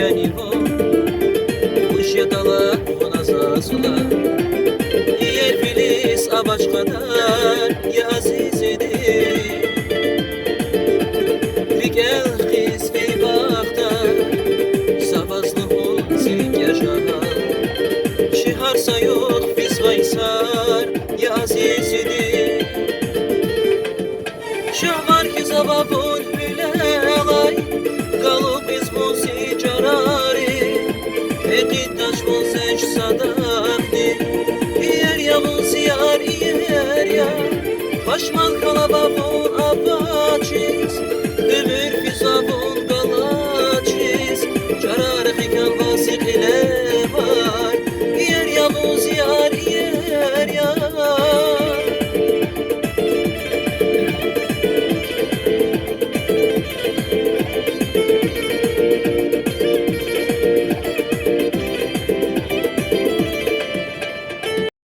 Икяни во Ушьятала Вона засула Yer filiz abaç kadar Ya azizidi Rigel xiz fi baxta Savazlı hol silik yaşana Şihar sayot fiz vaysar Ya azizidi Şahvar ki zavabun hülelay Kalıp izmuzi carari Ekitaş muzeş sadakni Yer yavuz yar yer ya Başman kalababun apaçiz Ömür fizabun galaçiz Cararı hikan vasik ile